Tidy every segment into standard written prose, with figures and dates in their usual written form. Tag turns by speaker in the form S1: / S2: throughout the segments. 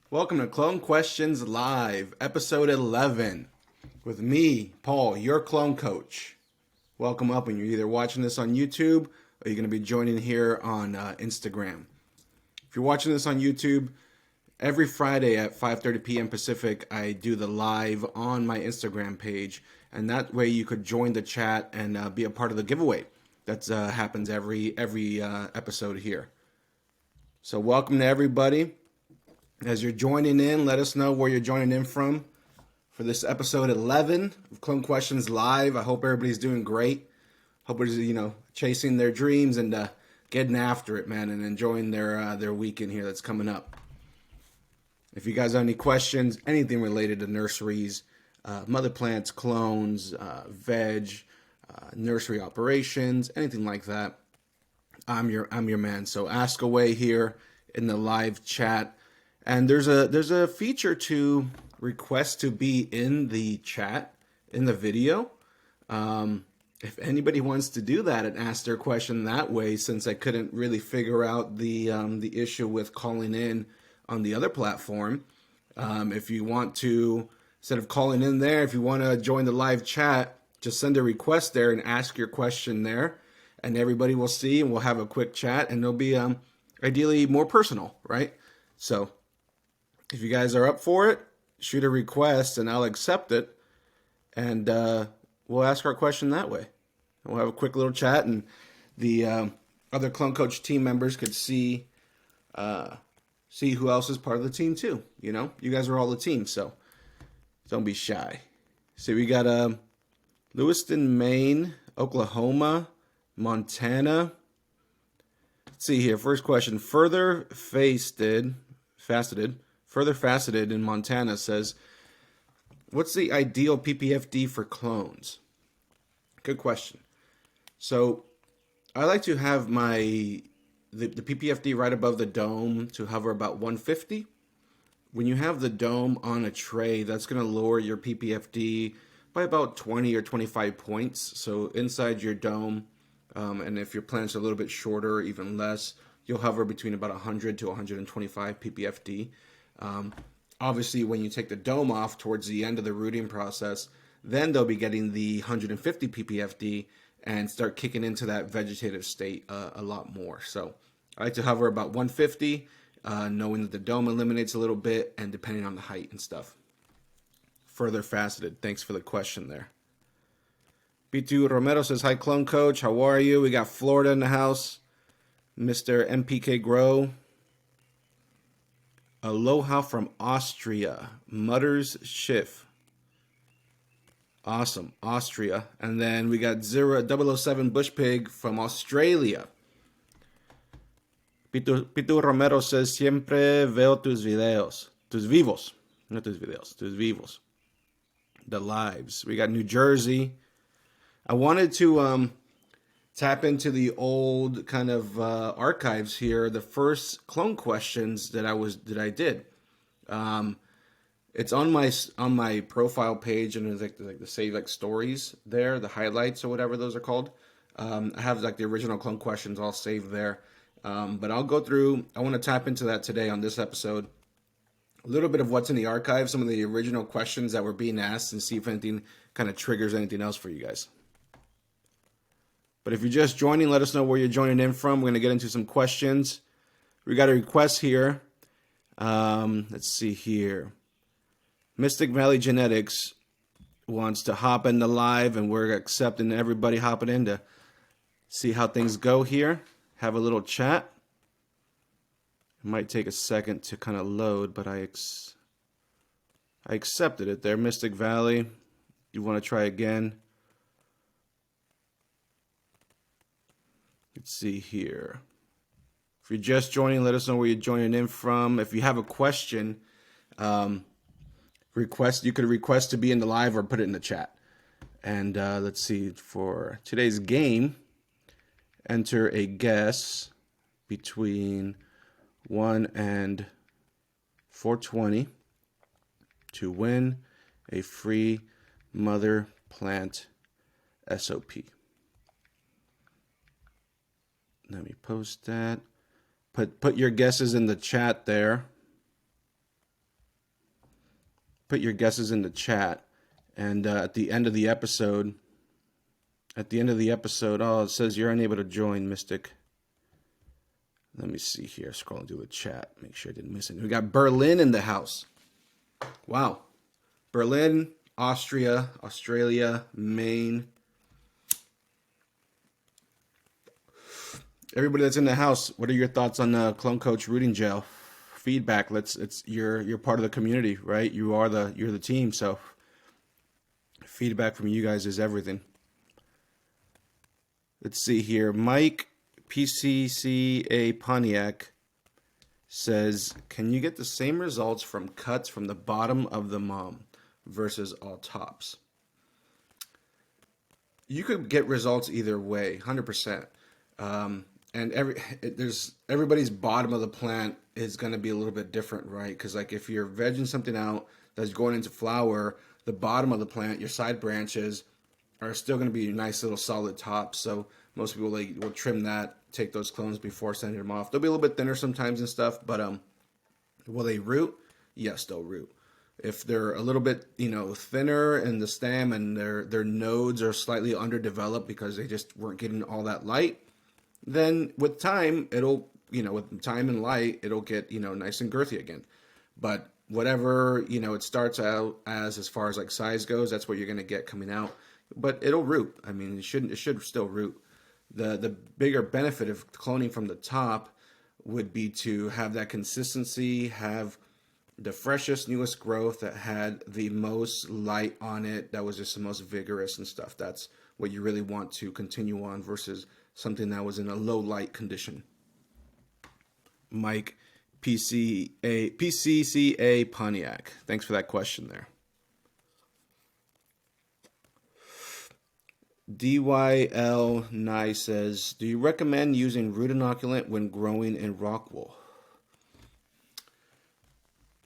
S1: Welcome to Clone Questions Live, episode 11, with me, Paul, your clone coach. Welcome up, and you're either watching this on YouTube or you're going to be joining here on Instagram. If you're watching this on YouTube, every Friday at 5:30 p.m. Pacific, I do the live on my Instagram page, and that way you could join the chat and be a part of the giveaway that happens every episode here. So welcome to everybody. As you're joining in, let us know where you're joining in from for this episode 11 of Clone Questions Live. I hope everybody's doing great. Hope everybody's, chasing their dreams and getting after it, man, and enjoying their weekend here that's coming up. If you guys have any questions, anything related to nurseries, mother plants, clones, veg, nursery operations, anything like that, I'm your man. So ask away here in the live chat. And there's a feature to request to be in the chat in the video. If anybody wants to do that and ask their question that way, since I couldn't really figure out the issue with calling in on the other platform, if you want to, instead of calling in there, if you want to join the live chat, just send a request there and ask your question there, and everybody will see, and we'll have a quick chat, and it'll be ideally more personal, right? So if you guys are up for it, shoot a request and I'll accept it, and we'll ask our question that way. And we'll have a quick little chat, and the other Clone Coach team members could see who else is part of the team too. You guys are all the team, so don't be shy. So we got Lewiston, Maine, Oklahoma, Montana. Let's see here. First question: Further faceted in Montana says, what's the ideal PPFD for clones? Good question. So I like to have the PPFD right above the dome to hover about 150. When you have the dome on a tray, that's going to lower your PPFD by about 20 or 25 points. So inside your dome, and if your plants are a little bit shorter, even less, you'll hover between about 100 to 125 PPFD. Obviously, when you take the dome off towards the end of the rooting process, then they'll be getting the 150 ppfd and start kicking into that vegetative state a lot more. So I like to hover about 150, knowing that the dome eliminates a little bit and depending on the height and stuff. Further faceted. Thanks for the question there. B2 Romero says, hi, Clone Coach. How are you? We got Florida in the house. Mr. MPK Grow. Aloha from Austria. Mutters Schiff. Awesome. Austria. And then we got 007 Bush Pig from Australia. Pitu Romero says, siempre veo tus videos. Tus vivos. Not tus videos. Tus vivos. The lives. We got New Jersey. I wanted to tap into the old kind of archives here. The first clone questions that I did. It's on my profile page, and there's like the save like stories there, the highlights or whatever those are called. I have like the original clone questions all saved there. But I'll go through. I want to tap into that today on this episode. A little bit of what's in the archive, some of the original questions that were being asked, and see if anything kind of triggers anything else for you guys. But if you're just joining, let us know where you're joining in from. We're going to get into some questions. We got a request here. Let's see here. Mystic Valley Genetics wants to hop in the live, and we're accepting everybody hopping in to see how things go here. Have a little chat. It might take a second to kind of load, but I accepted it there. Mystic Valley, you want to try again? Let's see here. If you're just joining, let us know where you're joining in from. If you have a question, you could request to be in the live or put it in the chat. And let's see, for today's game, enter a guess between 1 and 420 to win a free mother plant SOP. Let me post that. Put your guesses in the chat there. put your guesses in the chat. And at the end of the episode, oh, it says you're unable to join, Mystic. Let me see here. Scrolling through the chat. Make sure I didn't miss it. We got Berlin in the house. Wow. Berlin, Austria, Australia, Maine. Everybody that's in the house, what are your thoughts on the Clone Coach rooting gel? Feedback. You're part of the community, right? You're the team, so feedback from you guys is everything. Let's see here. Mike PCCA Pontiac says, can you get the same results from cuts from the bottom of the mom versus all tops? You could get results either way, 100%. And everybody's bottom of the plant is going to be a little bit different, right? Because like if you're vegging something out that's going into flower, the bottom of the plant, your side branches, are still going to be nice little solid tops. So most people will trim that, take those clones before sending them off. They'll be a little bit thinner sometimes and stuff, but will they root? Yes, they'll root. If they're a little bit, thinner in the stem and their nodes are slightly underdeveloped because they just weren't getting all that light, then with time, with time and light, it'll get, nice and girthy again. But whatever, it starts out as far as like size goes, that's what you're going to get coming out. But it'll root. I mean, it should still root. The bigger benefit of cloning from the top would be to have that consistency, have the freshest, newest growth that had the most light on it, that was just the most vigorous and stuff. That's what you really want to continue on versus something that was in a low light condition. Mike PCCA Pontiac, thanks for that question there. DYL Nye says, do you recommend using root inoculant when growing in Rockwell?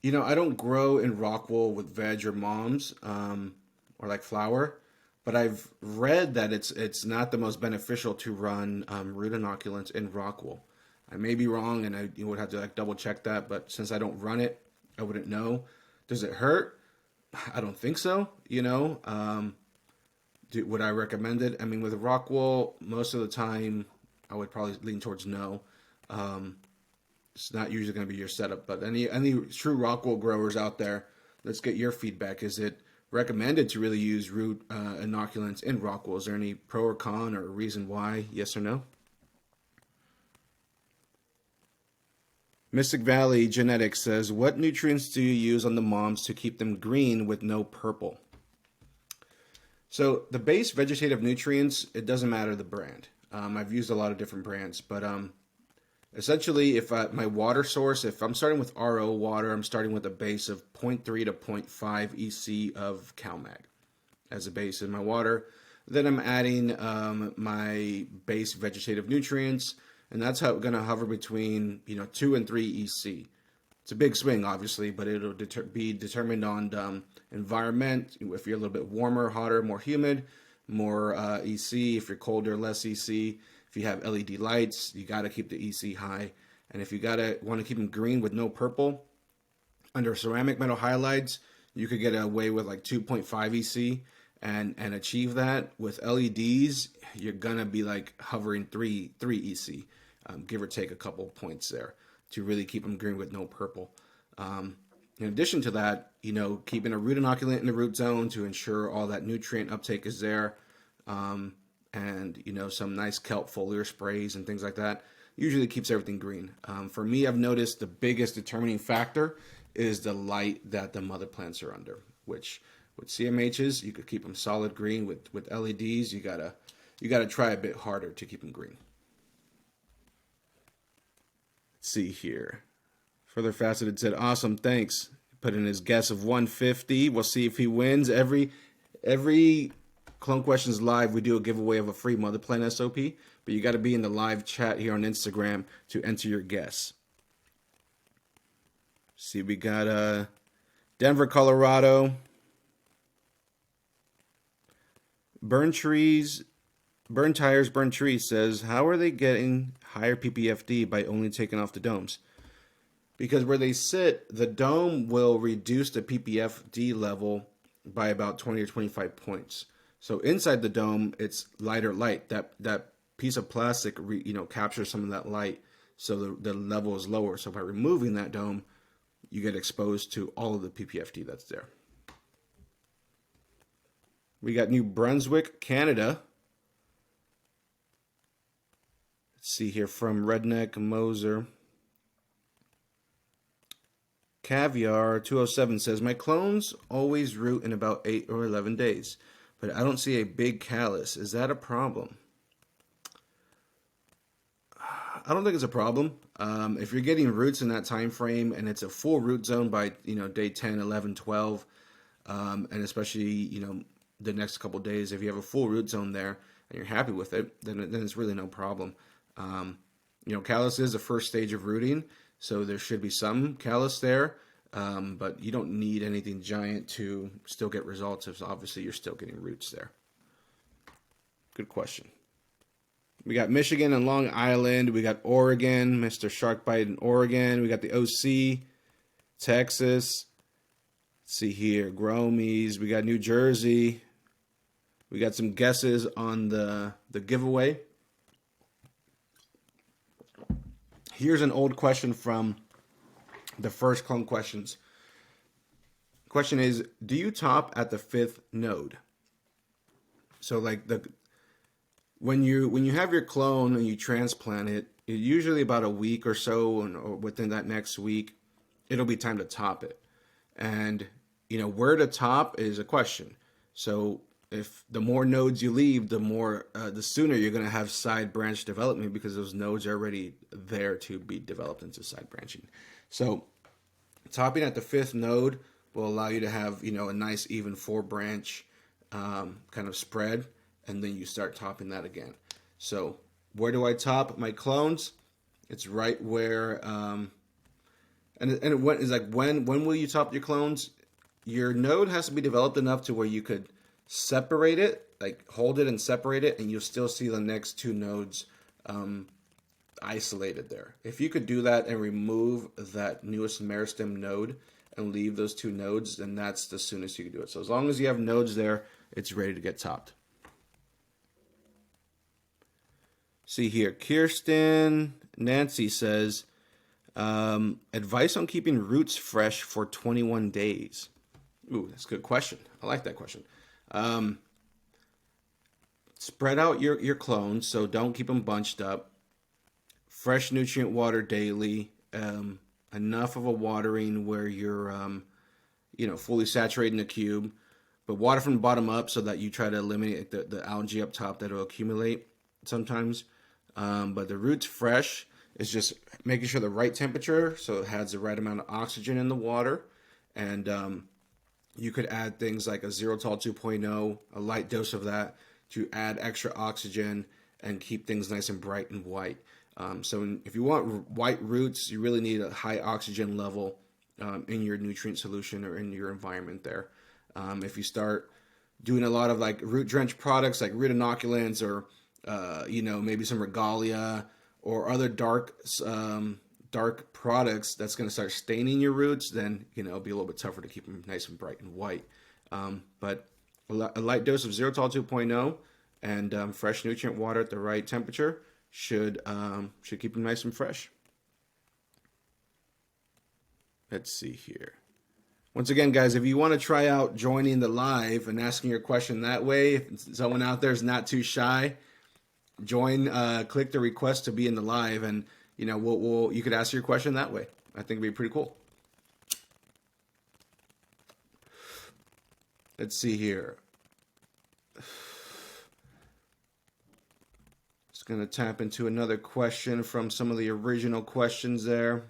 S1: I don't grow in Rockwell with veg or moms or like flower, but I've read that it's not the most beneficial to run root inoculants in Rockwell. I may be wrong, and I would have to double check that, but since I don't run it, I wouldn't know. Does it hurt? I don't think so. Would I recommend it? I mean, with Rockwell, most of the time, I would probably lean towards no. It's not usually going to be your setup, but any true Rockwell growers out there, let's get your feedback. Is it recommended to really use root inoculants in Rockwell? Is there any pro or con or reason why? Yes or no? Mystic Valley Genetics says, what nutrients do you use on the moms to keep them green with no purple? So the base vegetative nutrients, it doesn't matter the brand. I've used a lot of different brands, but essentially, if my water source, if I'm starting with RO water, I'm starting with a base of 0.3 to 0.5 EC of CalMag as a base in my water. Then I'm adding my base vegetative nutrients, and that's how it's going to hover between 2 and 3 EC. It's a big swing, obviously, but it'll be determined on environment. If you're a little bit warmer, hotter, more humid, more EC. If you're colder, less EC. If you have LED lights, you got to keep the EC high. And if you want to keep them green with no purple, under ceramic metal halides, you could get away with like 2.5 EC and achieve that. With LEDs, you're going to be like hovering 3 EC, give or take a couple points there, to really keep them green with no purple. In addition to that, keeping a root inoculant in the root zone to ensure all that nutrient uptake is there, and some nice kelp foliar sprays and things like that usually keeps everything green. For me, I've noticed the biggest determining factor is the light that the mother plants are under, which with CMHs, you could keep them solid green. With LEDs, you gotta try a bit harder to keep them green. Let's see here. Further Faceted said, awesome, thanks. Put in his guess of 150. We'll see if he wins. Every Clone Questions live, we do a giveaway of a free mother plant SOP, but you got to be in the live chat here on Instagram to enter your guess. See, we got Denver, Colorado. Burn Tires, Burn Trees says, how are they getting higher PPFD by only taking off the domes? Because where they sit, the dome will reduce the PPFD level by about 20 or 25 points. So inside the dome, it's lighter light. That piece of plastic, captures some of that light, so the level is lower. So by removing that dome, you get exposed to all of the PPFD that's there. We got New Brunswick, Canada. Let's see here from Redneck Moser. Caviar 207 says, my clones always root in about 8 or 11 days, but I don't see a big callus. Is that a problem? I don't think it's a problem. If you're getting roots in that time frame and it's a full root zone by day 10, 11, 12, and especially the next couple of days, if you have a full root zone there and you're happy with it, then it's really no problem. Callus is the first stage of rooting, so there should be some callus there, but you don't need anything giant to still get results if obviously you're still getting roots there. Good question. We got Michigan and Long Island. We got Oregon, Mr. Sharkbite in Oregon. We got the OC, Texas. Let's see here, Gromies. We got New Jersey. We got some guesses on the giveaway. Here's an old question from the first Clone Questions. Question is, do you top at the 5th node? So like when you have your clone and you transplant it, usually about a week or so, or within that next week, it'll be time to top it. And where to top is a question. So if the more nodes you leave, the sooner you're going to have side branch development, because those nodes are already there to be developed into side branching. So topping at the 5th node will allow you to have a nice even 4 branch kind of spread, and then you start topping that again. So where do I top my clones? It's right where when will you top your clones? Your node has to be developed enough to where you could separate it, like hold it and separate it, and you'll still see the next 2 nodes isolated there. If you could do that and remove that newest meristem node and leave those 2 nodes, then that's the soonest you can do it. So as long as you have nodes there, it's ready to get topped. See here, Kirsten Nancy says, advice on keeping roots fresh for 21 days. Ooh, that's a good question. I like that question. Spread out your clones, so don't keep them bunched up. Fresh nutrient water daily. Enough of a watering where you're, fully saturating the cube, but water from the bottom up so that you try to eliminate the algae up top that will accumulate sometimes. But the roots fresh is just making sure the right temperature, so it has the right amount of oxygen in the water, and you could add things like a xylitol 2.0, a light dose of that, to add extra oxygen and keep things nice and bright and white. So if you want white roots, you really need a high oxygen level in your nutrient solution or in your environment there. If you start doing a lot of like root drench products like root inoculants or maybe some regalia or other dark products that's going to start staining your roots, then it'll be a little bit tougher to keep them nice and bright and white. But a light dose of xylitol 2.0 and fresh nutrient water at the right temperature should keep them nice and fresh. Let's see here. Once again, guys, if you want to try out joining the live and asking your question that way, if someone out there is not too shy, join, click the request to be in the live, and you could ask your question that way. I think it'd be pretty cool. Let's see here. Just going to tap into another question from some of the original questions there.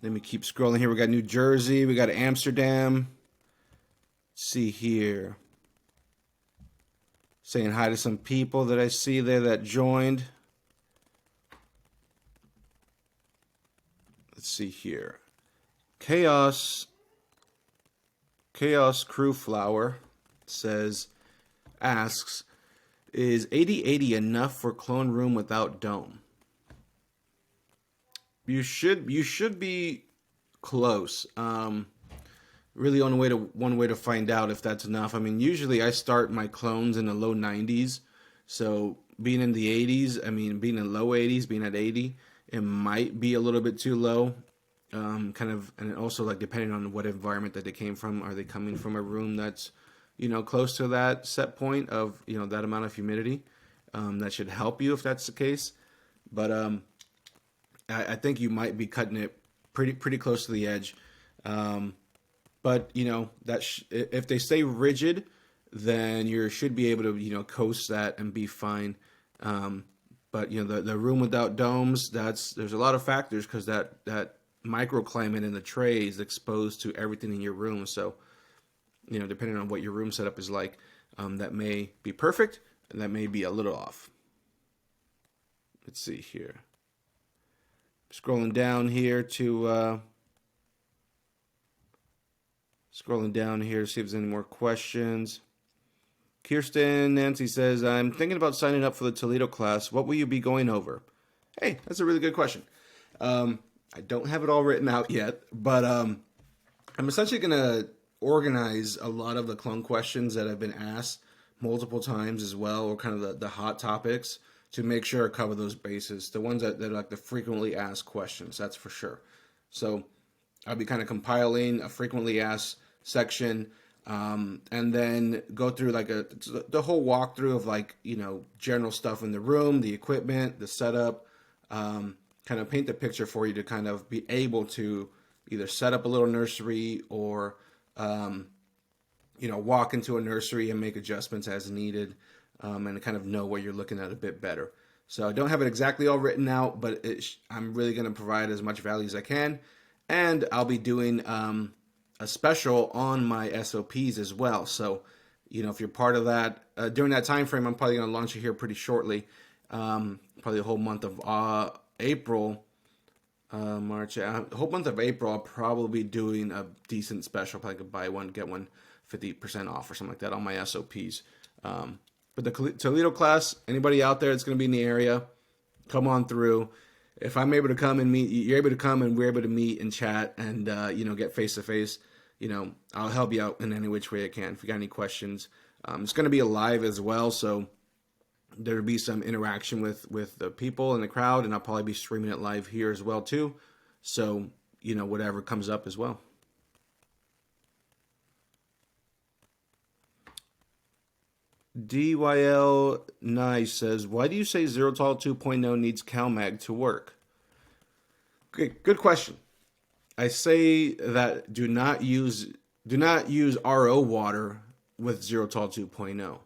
S1: Let me keep scrolling here. We got New Jersey. We got Amsterdam. Let's see here. Saying hi to some people that I see there that joined. Let's see here. Chaos Crew Flower asks, is 8080 enough for clone room without dome? You should be close. Really, one way to find out if that's enough. I mean, usually I start my clones in the low 90s. So being in the 80s, I mean, being in low 80s, being at 80, it might be a little bit too low. Kind of, and also like depending on what environment that they came from. Are they coming from a room that's, close to that set point of, that amount of humidity? That should help you if that's the case. But I think you might be cutting it pretty close to the edge. But if they stay rigid, then you should be able to coast that and be fine. But the room without domes, there's a lot of factors because that microclimate in the tray is exposed to everything in your room. So depending on what your room setup is like, that may be perfect and that may be a little off. Let's see here. Scrolling down here to see if there's any more questions. Kirsten Nancy says, I'm thinking about signing up for the Toledo class. What will you be going over? Hey, that's a really good question. I don't have it all written out yet, but I'm essentially going to organize a lot of the clone questions that have been asked multiple times as well, or kind of the hot topics, to make sure I cover those bases. The ones that are like the frequently asked questions, that's for sure. So I'll be kind of compiling a frequently asked section, and then go through like the whole walkthrough of general stuff in the room, the equipment, the setup, kind of paint the picture for you to kind of be able to either set up a little nursery or, walk into a nursery and make adjustments as needed, and kind of know what you're looking at a bit better. So I don't have it exactly all written out, but I'm really going to provide as much value as I can. And I'll be doing a special on my SOPs as well. So, if you're part of that, during that time frame, I'm probably going to launch it here pretty shortly. Probably the whole month of April, March, the whole month of April, I'll probably be doing a decent special. Probably could buy one, get one 50% off or something like that on my SOPs. But the Toledo class, anybody out there that's going to be in the area, come on through. If I'm able to come and meet, you're able to come and we're able to meet and chat and, get face to face, I'll help you out in any which way I can. If you got any questions, it's going to be live as well. So there'll be some interaction with the people in the crowd, and I'll probably be streaming it live here as well too. So, whatever comes up as well. DYL Nice says, why do you say Xylitol 2.0 needs CalMag to work? Okay, good question. I say that do not use RO water with Xylitol 2.0.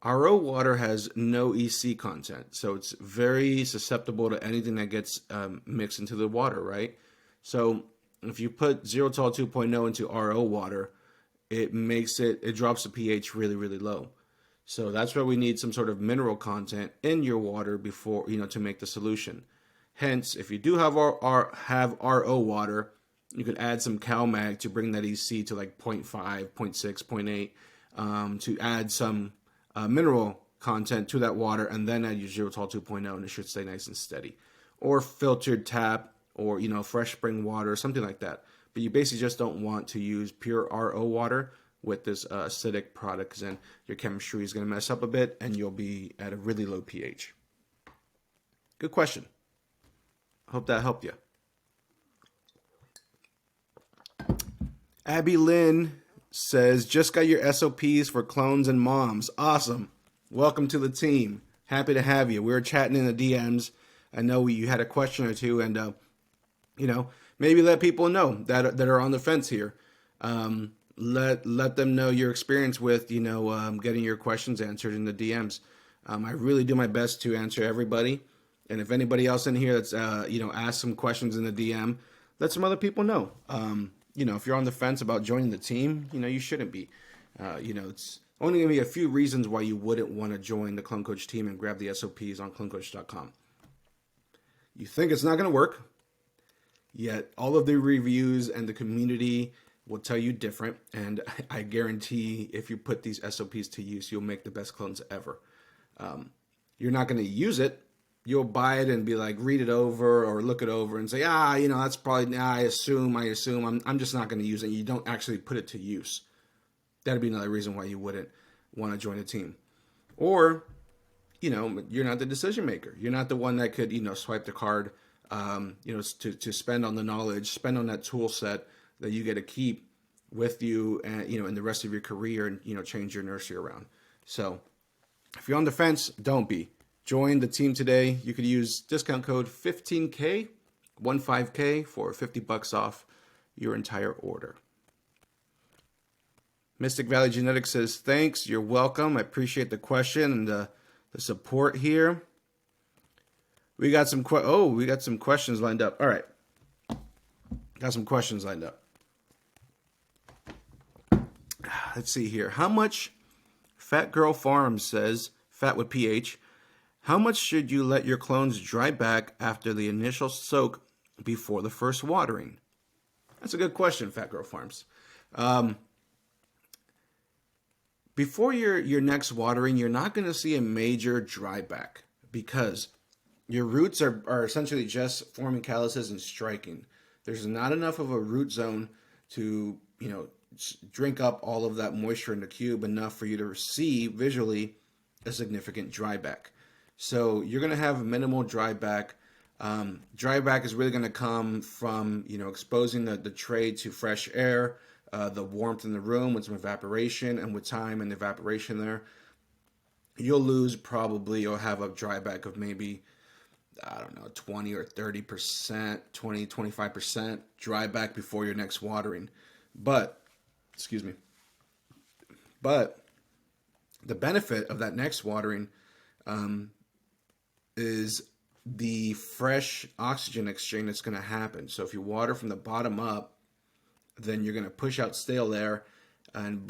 S1: RO water has no EC content, so it's very susceptible to anything that gets mixed into the water, right? So if you put Xylitol 2.0 into RO water, it drops the pH really, really low. So that's why we need some sort of mineral content in your water before, to make the solution. Hence, if you do have RO water, you could add some CalMag to bring that EC to like 0.5, 0.6, 0.8, to add some mineral content to that water, and then add your Xylitol 2.0, and it should stay nice and steady. Or filtered tap, or fresh spring water, something like that. But you basically just don't want to use pure RO water with this acidic product, because then your chemistry is going to mess up a bit and you'll be at a really low pH. Good question. Hope that helped you. Abby Lynn says, just got your SOPs for clones and moms. Awesome. Welcome to the team. Happy to have you. We were chatting in the DMs. I know you had a question or two, and maybe let people know that are on the fence here. Let them know your experience with getting your questions answered in the DMs. I really do my best to answer everybody, and if anybody else in here that's asked some questions in the DM, let some other people know. If you're on the fence about joining the team, you shouldn't be. It's only going to be a few reasons why you wouldn't want to join the Clone Coach team and grab the SOPs on clonecoach.com. You think it's not going to work, yet all of the reviews and the community will tell you different, and I guarantee if you put these SOPs to use, you'll make the best clones ever. You're not going to use it, you'll buy it and be like, read it over or look it over and say, that's probably, I assume, I'm just not going to use it. You don't actually put it to use. That'd be another reason why you wouldn't want to join a team. Or, you're not the decision maker. You're not the one that could, swipe the card, to spend on the knowledge, spend on that tool set that you get to keep with you and, in the rest of your career and, change your nursery around. So if you're on the fence, don't be. Join the team today. You could use discount code 15K, 15K for $50 off your entire order. Mystic Valley Genetics says, thanks, you're welcome. I appreciate the question and the support here. We got some questions lined up. All right. Got some questions lined up. Let's see here. How much, Fat Girl Farms says, fat with PH, how much should you let your clones dry back after the initial soak before the first watering? That's a good question, Fat Girl Farms. Before your next watering, you're not going to see a major dry back because your roots are essentially just forming calluses and striking. There's not enough of a root zone to, drink up all of that moisture in the cube enough for you to see visually a significant dry back. So you're going to have minimal dry back. Dry back is really going to come from, exposing the tray to fresh air, the warmth in the room with some evaporation, and with time and evaporation there, you'll have a dry back of maybe, 20 or 30%, 20, 25% dry back before your next watering. But the benefit of that next watering is the fresh oxygen exchange that's going to happen. So if you water from the bottom up, then you're going to push out stale air and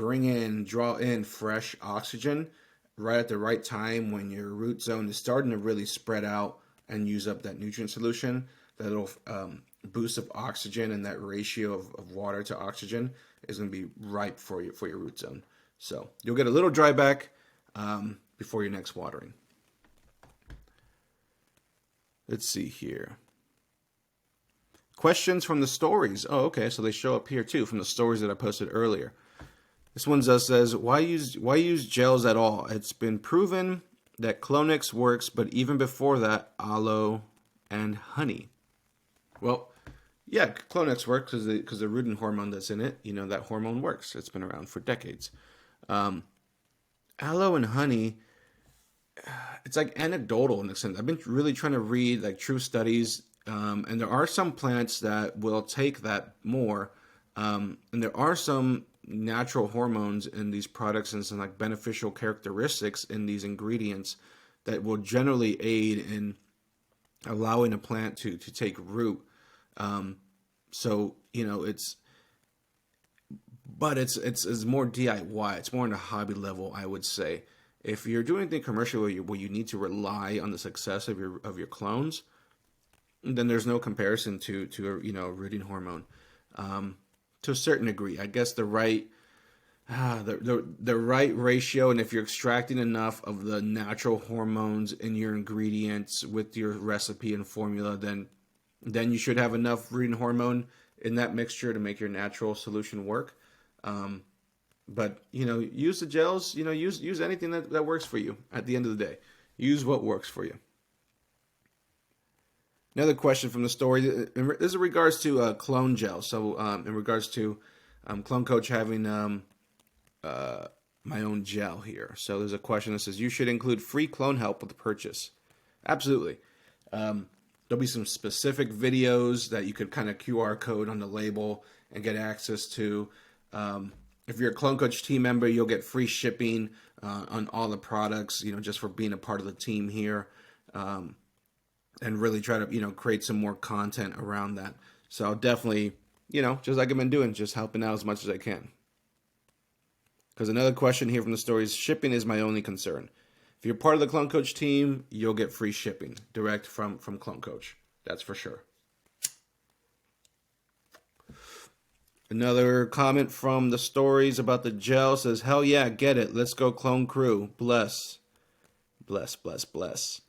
S1: draw in fresh oxygen right at the right time when your root zone is starting to really spread out and use up that nutrient solution. That'll boost up oxygen, and that ratio of water to oxygen is going to be ripe for your root zone. So you'll get a little dry back before your next watering. Let's see here. Questions from the stories. Oh, okay. So they show up here too from the stories that I posted earlier. This one says, why use gels at all? It's been proven that Clonics works, but even before that, aloe and honey. Well, yeah, Clonics works because the rooting hormone that's in it, that hormone works. It's been around for decades. Aloe and honey, it's like anecdotal in a sense. I've been really trying to read like true studies. And there are some plants that will take that more. And there are some natural hormones in these products and some like beneficial characteristics in these ingredients that will generally aid in allowing a plant to take root. So, it's more DIY. It's more on a hobby level, I would say. If you're doing anything commercial where you need to rely on the success of your clones, then there's no comparison to a rooting hormone. To a certain degree, I guess the right ratio, and if you're extracting enough of the natural hormones in your ingredients with your recipe and formula, then you should have enough rooting hormone in that mixture to make your natural solution work. But use the gels. Use anything that works for you. At the end of the day, use what works for you. Another question from the story. This is in regards to clone gel. So in regards to Clone Coach having my own gel here. So there's a question that says, you should include free clone help with the purchase. Absolutely. There'll be some specific videos that you could kind of QR code on the label and get access to. If you're a Clone Coach team member, you'll get free shipping on all the products, just for being a part of the team here. And really try to, create some more content around that. So I'll definitely, just like I've been doing, just helping out as much as I can. Because another question here from the story is, shipping is my only concern. If you're part of the Clone Coach team, you'll get free shipping direct from Clone Coach. That's for sure. Another comment from the stories about the gel says, hell yeah, get it. Let's go Clone Crew. Bless. Bless, bless, bless.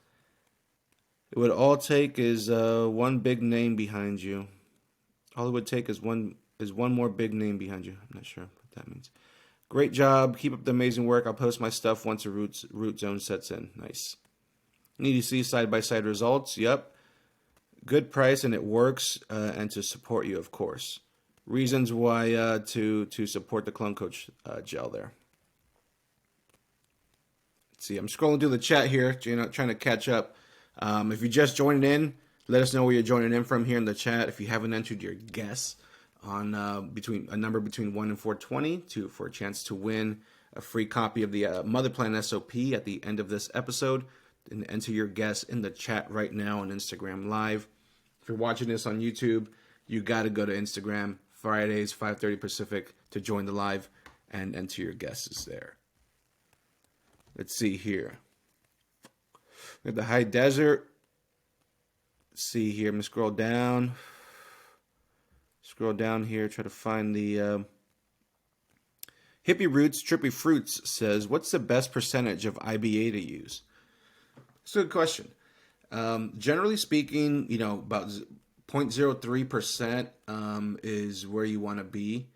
S1: It would all take is one big name behind you. All it would take is one more big name behind you. I'm not sure what that means. Great job. Keep up the amazing work. I'll post my stuff once a root zone sets in. Nice. Need to see side-by-side results. Yep. Good price and it works, and to support you, of course. Reasons why to support the Clone Coach gel there. Let's see, I'm scrolling through the chat here, trying to catch up. If you're just joining in, let us know where you're joining in from here in the chat. If you haven't entered your guess on between a number between 1 and 420 for a chance to win a free copy of the Mother Plan SOP at the end of this episode, and enter your guess in the chat right now on Instagram Live. If you're watching this on YouTube, you got to go to Instagram Fridays 5:30 Pacific to join the live and enter your guesses there. Let's see here. We have the High Desert. Let's see here. I'm going to scroll down. Scroll down here. Try to find the Hippie Roots Trippy Fruits says, what's the best percentage of IBA to use? It's a good question. Generally speaking, about 0.03% is where you want to be.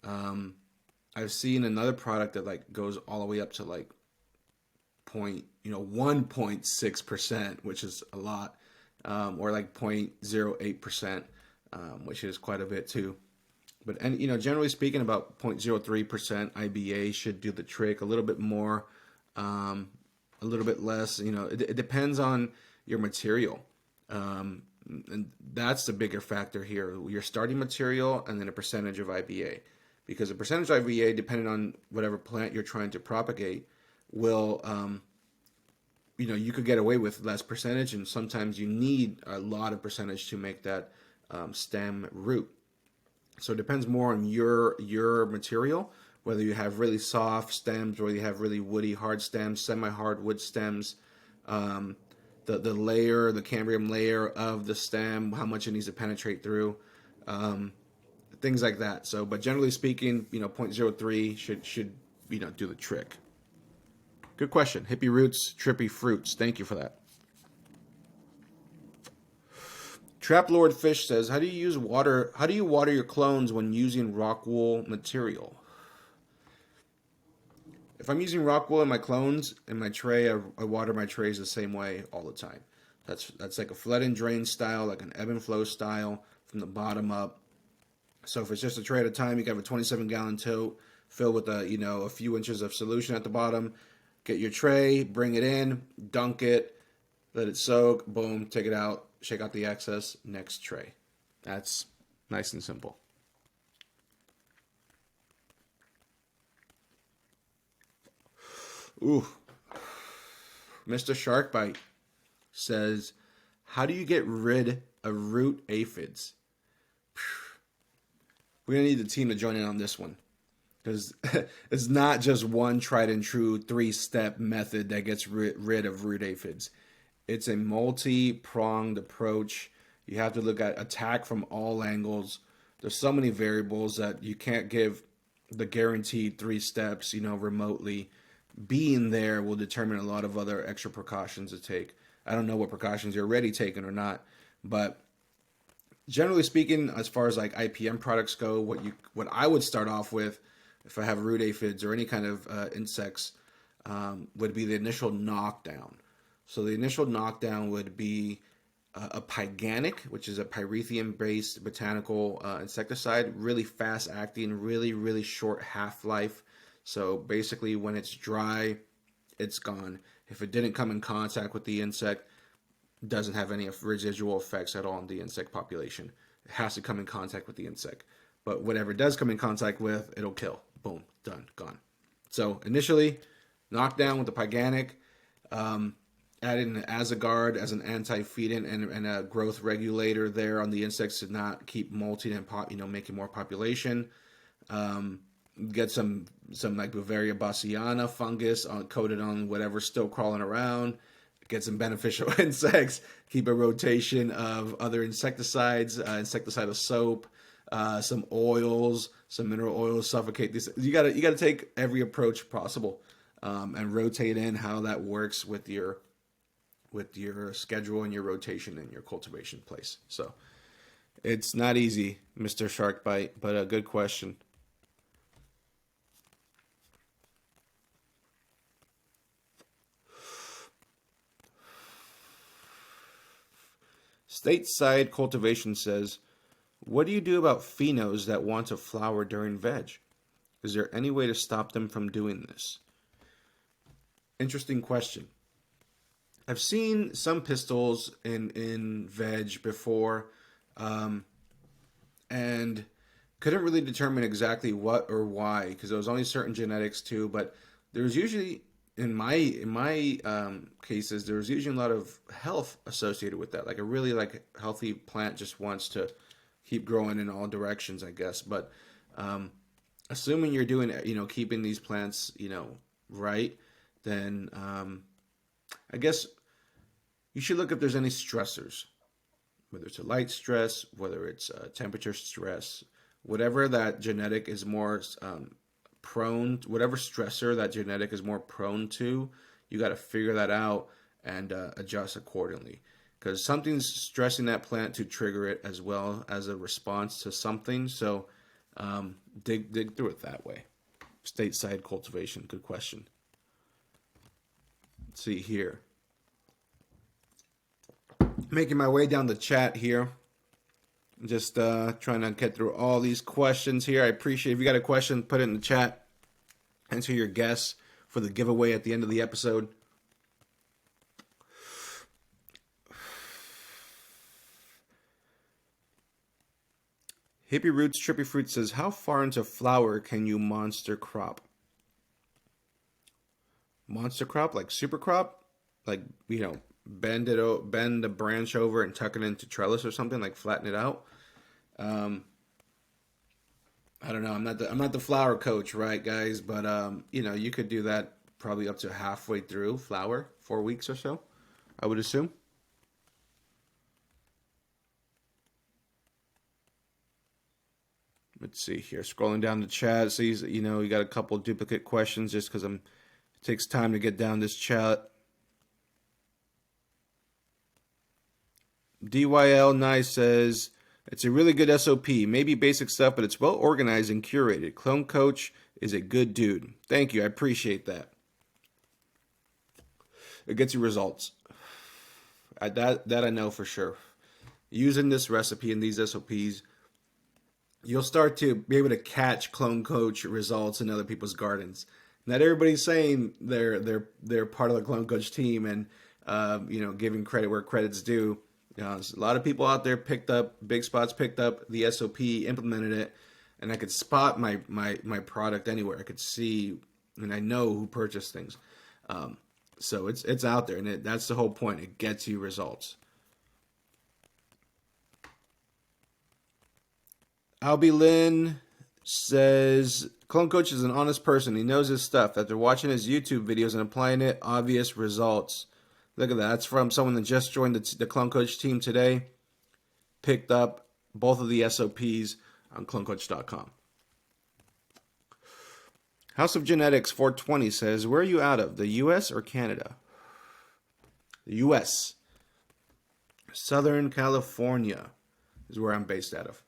S1: I've seen another product that goes all the way up to 1.6%, which is a lot, or 0.08%, which is quite a bit too. But generally speaking, about 0.03% IBA should do the trick. A little bit more, a little bit less. It depends on your material, and that's the bigger factor here. Your starting material and then a percentage of IBA, because a percentage of IBA, depending on whatever plant you're trying to propagate, will you could get away with less percentage, and sometimes you need a lot of percentage to make that stem root. So it depends more on your material, whether you have really soft stems or you have really woody hard stems, semi-hard wood stems, the layer, the cambium layer of the stem, how much it needs to penetrate through, things like that. So, but generally speaking, 0.03 should do the trick. Good question. Hippie Roots, Trippy Fruits. Thank you for that. Trap Lord Fish says, how do you water your clones when using Rockwell material? If I'm using Rockwell in my clones, in my tray, I water my trays the same way all the time. That's like a flood and drain style, like an ebb and flow style from the bottom up. So if it's just a tray at a time, you can have a 27-gallon tote filled with a few inches of solution at the bottom. Get your tray, bring it in, dunk it, let it soak, boom, take it out, shake out the excess, next tray. That's nice and simple. Ooh. Mr. Sharkbite says, how do you get rid of root aphids? We're going to need the team to join in on this one, because it's not just one tried and true 3-step method that gets rid of root aphids. It's a multi-pronged approach. You have to look at attack from all angles. There's so many variables that you can't give the guaranteed 3 steps, remotely. Being there will determine a lot of other extra precautions to take. I don't know what precautions you're already taking or not, but generally speaking, as far as IPM products go, what I would start off with, if I have root aphids or any kind of insects, would be the initial knockdown. So the initial knockdown would be a pyganic, which is a pyrethium-based botanical insecticide, really fast-acting, really, really short half-life. So basically, when it's dry, it's gone. If it didn't come in contact with the insect, it doesn't have any residual effects at all on the insect population. It has to come in contact with the insect. But whatever it does come in contact with, it'll kill. Boom, done, gone. So initially, knockdown with the pyganic, add in an Azagard as an anti-feedant and a growth regulator there on the insects to not keep molting and making more population. Get some Bavaria bassiana fungus coated on whatever's still crawling around. Get some beneficial insects. Keep a rotation of other insecticides, insecticidal soap, some oils, some mineral oils. Suffocate these. You gotta take every approach possible, and rotate in how that works with your with your schedule and your rotation and your cultivation place. So it's not easy, Mr. Shark Bite, but a good question. Stateside Cultivation says, what do you do about phenos that want to flower during veg? Is there any way to stop them from doing this? Interesting question. I've seen some pistils in veg before, and couldn't really determine exactly what or why, because there was only certain genetics too. But there's usually, in my cases, there's usually a lot of health associated with that. Like a really healthy plant just wants to keep growing in all directions, I guess. But assuming you're doing, keeping these plants, right, then I guess you should look if there's any stressors, whether it's a light stress, whether it's a temperature stress, whatever that genetic is more prone, whatever stressor that genetic is more prone to, you got to figure that out and adjust accordingly. Because something's stressing that plant to trigger it as well as a response to something. So dig through it that way. Stateside cultivation, good question. Let's see here. Making my way down the chat here. Just trying to get through all these questions here. I appreciate if you got a question, put it in the chat. Answer your guess for the giveaway at the end of the episode. Hippie Roots Trippy Fruit says, how far into flower can you monster crop? Monster crop? Like super crop? Like, bend the branch over and tuck it into trellis or something, like flatten it out. I don't know. I'm not the flower coach, right, guys? But you could do that probably up to halfway through flower, 4 weeks or so, I would assume. Let's see here. Scrolling down the chat, sees you got a couple of duplicate questions just because it takes time to get down this chat. DYL Nice says, it's a really good SOP. Maybe basic stuff, but it's well organized and curated. Clone Coach is a good dude. Thank you. I appreciate that. It gets you results. That I know for sure. Using this recipe and these SOPs, you'll start to be able to catch Clone Coach results in other people's gardens. Not everybody's saying they're part of the Clone Coach team and giving credit where credit's due. There's a lot of people out there picked up the SOP, implemented it, and I could spot my product anywhere. I could see and I know who purchased things. So it's out there, and that's the whole point. It gets you results. Albie Lynn says, Clone Coach is an honest person. He knows his stuff. After watching his YouTube videos and applying it, obvious results. Look at that. That's from someone that just joined the Clone Coach team today. Picked up both of the SOPs on clonecoach.com. House of Genetics 420 says, where are you out of, the U.S. or Canada? The U.S. Southern California is where I'm based out of.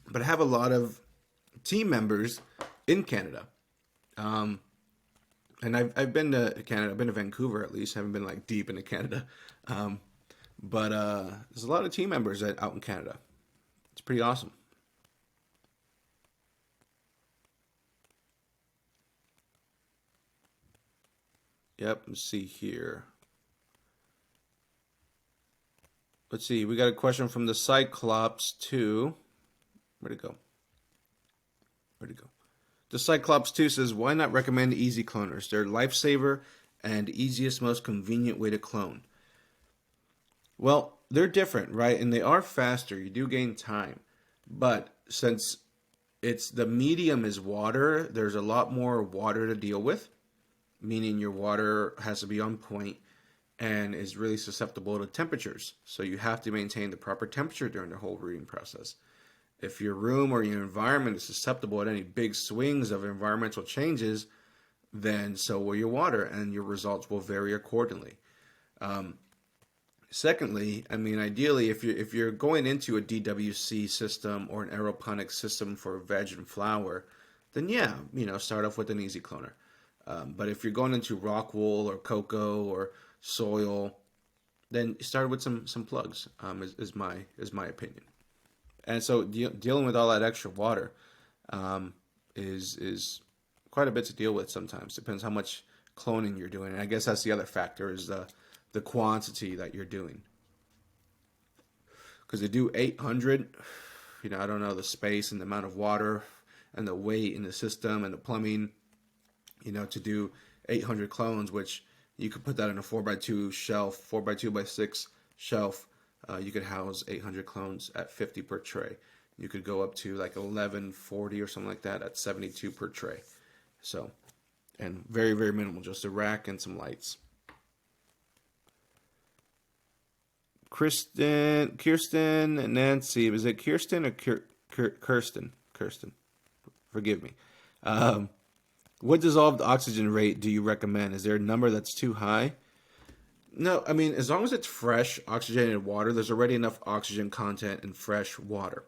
S1: But I have a lot of team members in Canada. And I've been to Canada. I've been to Vancouver at least. I haven't been deep into Canada. But there's a lot of team members out in Canada. It's pretty awesome. Yep, let's see here. Let's see, we got a question from the Cyclops 2. Where'd it go? The Cyclops 2 says, why not recommend easy cloners? They're a lifesaver and easiest, most convenient way to clone. Well, they're different, right? And they are faster. You do gain time. But since the medium is water, there's a lot more water to deal with, meaning your water has to be on point and is really susceptible to temperatures. So you have to maintain the proper temperature during the whole breeding process. If your room or your environment is susceptible at any big swings of environmental changes, then so will your water, and your results will vary accordingly. Secondly, I mean, ideally, if you're going into a DWC system or an aeroponic system for veg and flower, then yeah, start off with an easy cloner. But if you're going into rock wool or cocoa or soil, then start with some plugs. Is my opinion. And so dealing with all that extra water is quite a bit to deal with sometimes. Depends how much cloning you're doing. And I guess that's the other factor is the quantity that you're doing. Because to do 800, I don't know the space and the amount of water and the weight in the system and the plumbing, to do 800 clones, which you could put that in a 4x2 shelf, 4x2x6 shelf. You could house 800 clones at 50 per tray. You could go up to like 1140 or something like that at 72 per tray. So, and very, very minimal, just a rack and some lights. Kirsten, and Nancy. Is it Kirsten or Kirsten? Kirsten. Forgive me. What dissolved oxygen rate do you recommend? Is there a number that's too high? No, I mean, as long as it's fresh, oxygenated water, there's already enough oxygen content in fresh water.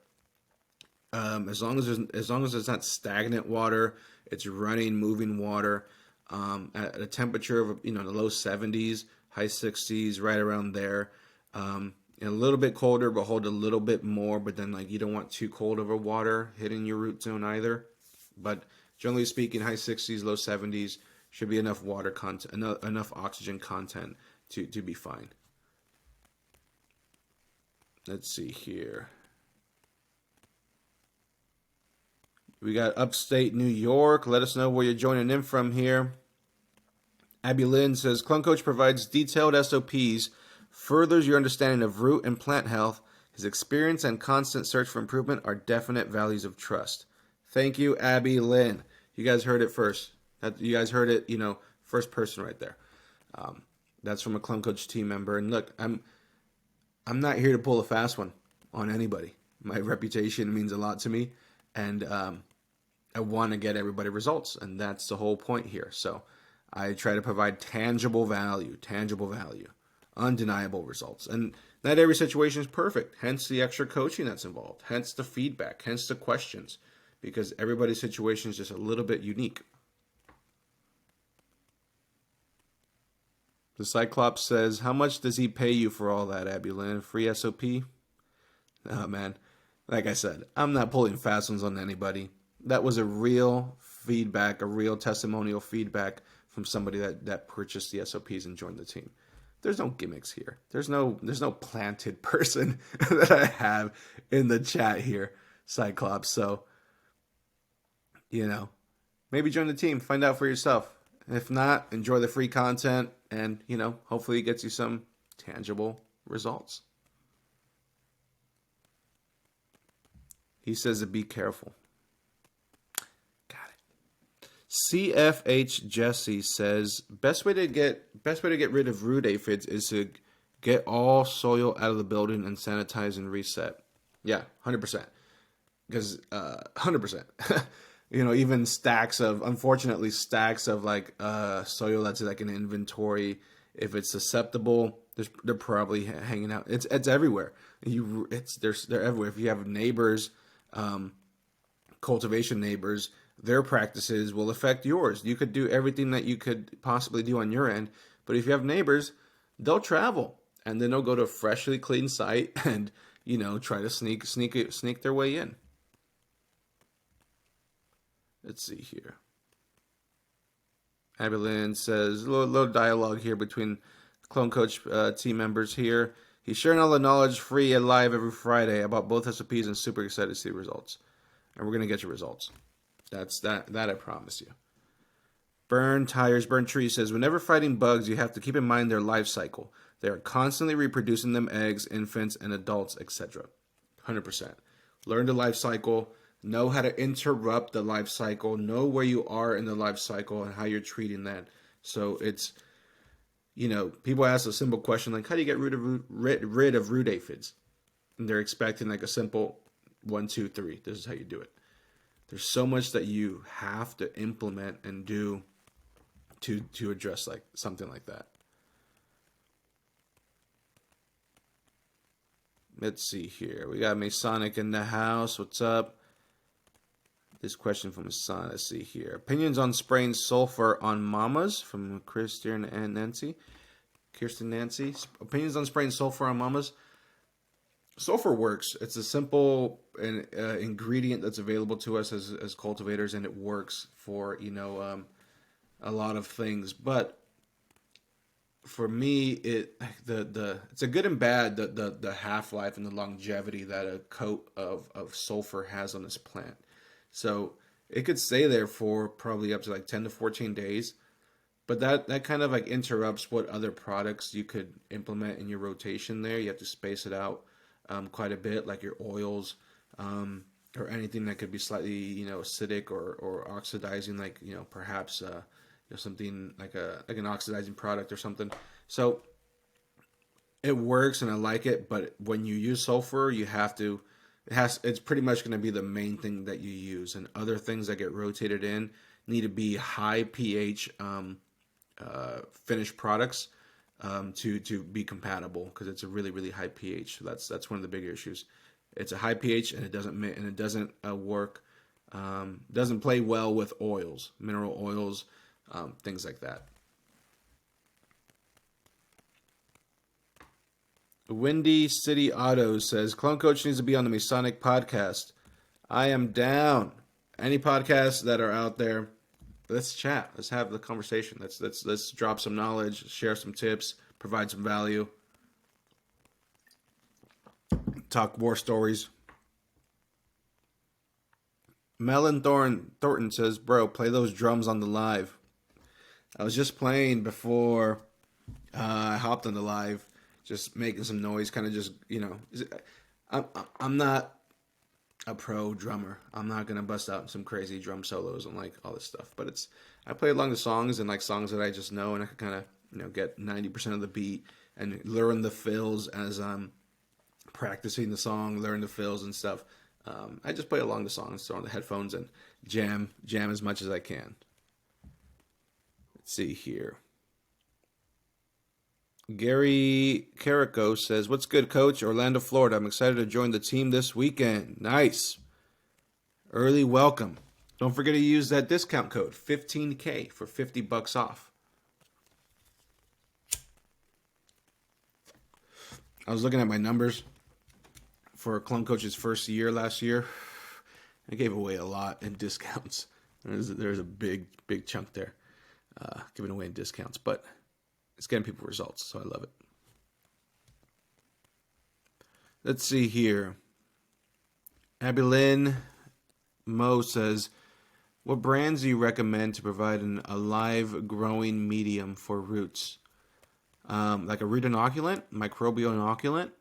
S1: As long as it's not stagnant water, it's running, moving water, at a temperature of the low 70s, high 60s, right around there. And a little bit colder, but hold a little bit more. But then, you don't want too cold of a water hitting your root zone either. But generally speaking, high 60s, low 70s should be enough water content, enough oxygen content to be fine. Let's see here. We got upstate New York. Let us know where you're joining in from here. Abby Lynn says, Clunk Coach provides detailed SOPs, furthers your understanding of root and plant health. His experience and constant search for improvement are definite values of trust. Thank you, Abby Lynn. You guys heard it first. You guys heard it, first person right there. That's from a Clunk Coach team member. And look, I'm not here to pull a fast one on anybody. My reputation means a lot to me, and I want to get everybody results, and that's the whole point here. So I try to provide tangible value, undeniable results. And not every situation is perfect, hence the extra coaching that's involved, hence the feedback, hence the questions, because everybody's situation is just a little bit unique. The Cyclops says, how much does he pay you for all that, Abby Lynn? Free SOP? Oh, man. Like I said, I'm not pulling fast ones on anybody. That was a real feedback, a real testimonial feedback from somebody that purchased the SOPs and joined the team. There's no gimmicks here. There's no planted person that I have in the chat here, Cyclops. So, maybe join the team. Find out for yourself. If not, enjoy the free content and, hopefully it gets you some tangible results. He says to be careful. Got it. CFH Jesse says best way to get rid of root aphids is to get all soil out of the building and sanitize and reset. Yeah, 100%. Because 100%. Even stacks of like soil that's like an inventory. If it's susceptible, they're probably hanging out. It's everywhere. They're everywhere. If you have neighbors, cultivation neighbors, their practices will affect yours. You could do everything that you could possibly do on your end, but if you have neighbors, they'll travel and then they'll go to a freshly clean site and try to sneak their way in. Let's see here. Abby Lynn says, a little dialogue here between Clone Coach team members here. He's sharing all the knowledge free and live every Friday about both SOPs and super excited to see the results. And we're going to get your results. That I promise you. Burn Tires, Burn Trees says, whenever fighting bugs, you have to keep in mind their life cycle. They are constantly reproducing them eggs, infants, and adults, etc. 100%. Learn the life cycle. Know how to interrupt the life cycle. Know where you are in the life cycle and how you're treating that. So it's, people ask a simple question like, how do you get rid of root aphids? And they're expecting like a simple 1, 2, 3. This is how you do it. There's so much that you have to implement and do to address like something like that. Let's see here. We got Masonic in the house. What's up? This question from his son. Let's see here. Opinions on spraying sulfur on mamas from Kirsten and Nancy. Opinions on spraying sulfur on mamas. Sulfur works. It's a simple ingredient that's available to us as cultivators, and it works for a lot of things. But for me, it's a good and bad the half-life and the longevity that a coat of sulfur has on this plant. So it could stay there for probably up to like 10 to 14 days. But that kind of like interrupts what other products you could implement in your rotation there. You have to space it out quite a bit, like your oils or anything that could be slightly acidic or oxidizing, like perhaps something like an oxidizing product or something. So it works and I like it, but when you use sulfur, it's pretty much going to be the main thing that you use, and other things that get rotated in need to be high pH finished products to be compatible, because it's a really, really high pH. So that's one of the bigger issues. It's a high pH and it doesn't work. Doesn't play well with oils, mineral oils, things like that. Windy City Auto says, Clone Coach needs to be on the Masonic podcast. I am down. Any podcasts that are out there, let's chat. Let's have the conversation. Let's drop some knowledge, share some tips, provide some value. Talk war stories. Melon Thornton says, bro, play those drums on the live. I was just playing before I hopped on the live, just making some noise, kind of just, I'm not a pro drummer. I'm not going to bust out some crazy drum solos and like all this stuff, but I play along the songs and like songs that I just know, and I can kind of, get 90% of the beat and learn the fills as I'm practicing the song, learn the fills and stuff. I just play along the songs, throw on the headphones and jam as much as I can. Let's see here. Gary Carrico says, what's good, Coach? Orlando, Florida. I'm excited to join the team this weekend. Nice. Early welcome. Don't forget to use that discount code, 15K, for $50 off. I was looking at my numbers for Clone Coach's first year last year. I gave away a lot in discounts. There's a big chunk there giving away in discounts, but it's getting people results, so I love it. Let's see here. Abby Lynn Mo says, what brands do you recommend to provide a live growing medium for roots? Like a root inoculant, microbial inoculant.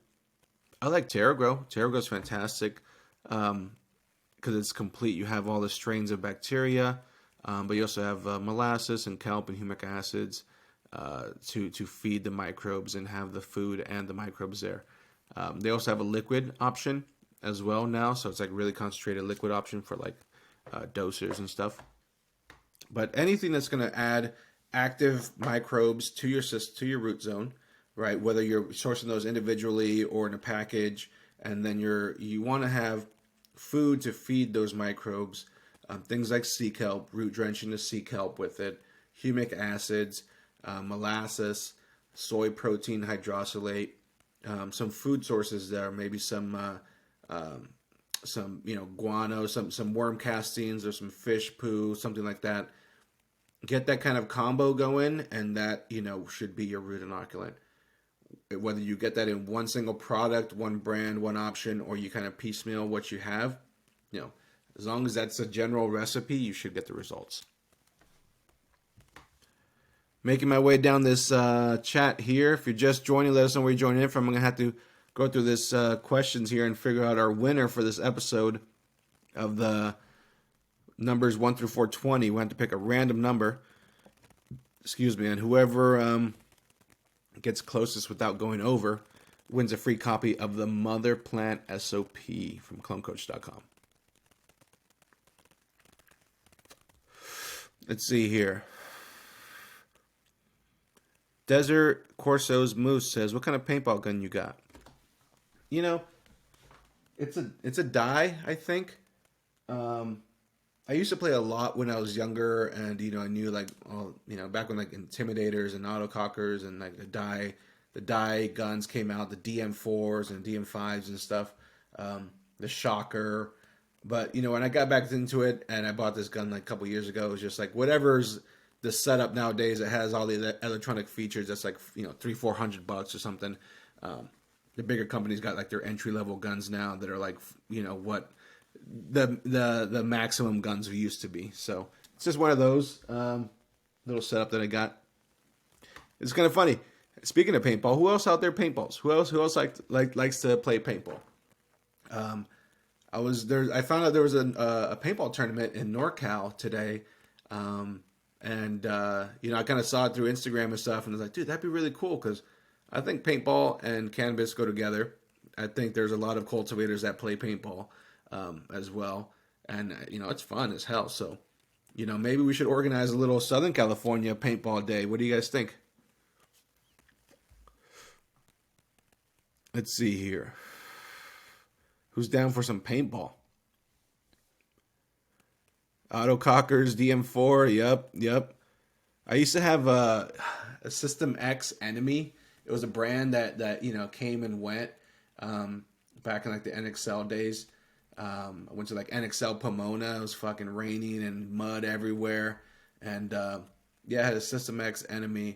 S1: I like TerraGrow. TerraGrow is fantastic because it's complete. You have all the strains of bacteria, but you also have molasses and kelp and humic acids to feed the microbes and have the food and the microbes there. They also have a liquid option as well now, so it's like really concentrated liquid option for like dosers and stuff. But anything that's going to add active microbes to your root zone, right? Whether you're sourcing those individually or in a package, and then you want to have food to feed those microbes. Things like sea kelp, root drenching the sea kelp with it, humic acids, molasses, soy protein hydrolysate, some food sources there, maybe some guano, some worm castings or some fish poo, something like that. Get that kind of combo going, and that should be your root inoculant. Whether you get that in one single product, one brand, one option, or you kind of piecemeal what you have, as long as that's a general recipe, you should get the results. Making my way down this chat here. If you're just joining, let us know where you're joining in from. I'm going to have to go through this questions here and figure out our winner for this episode of the numbers 1 through 420. We have to pick a random number. And whoever gets closest without going over wins a free copy of the Mother Plant SOP from clonecoach.com. Let's see here. Desert Corso's Moose says, "What kind of paintball gun you got?" You know, it's a die, I think. Um, I used to play a lot when I was younger, and I knew like all back when like intimidators and autocockers and like the die guns came out, the DM4s and DM5s and stuff, the shocker. But when I got back into it and I bought this gun like a couple years ago, it was just like whatever's the setup nowadays. It has all the electronic features. That's like $300-400 or something. The bigger companies got like their entry level guns now that are like what the maximum guns used to be. So it's just one of those little setup that I got. It's kind of funny. Speaking of paintball, who else out there paintballs? Who else likes to play paintball? I was there. I found out there was a paintball tournament in NorCal today, and I kind of saw it through Instagram and stuff, and I was like, dude, that'd be really cool because I think paintball and cannabis go together. I think there's a lot of cultivators that play paintball as well, and it's fun as hell. So, maybe we should organize a little Southern California paintball day. What do you guys think? Let's see here. Who's down for some paintball? Autocockers, DM4. Yep. I used to have a System X Enemy. It was a brand that came and went back in like the NXL days. I went to like NXL Pomona. It was fucking raining and mud everywhere. And I had a System X Enemy.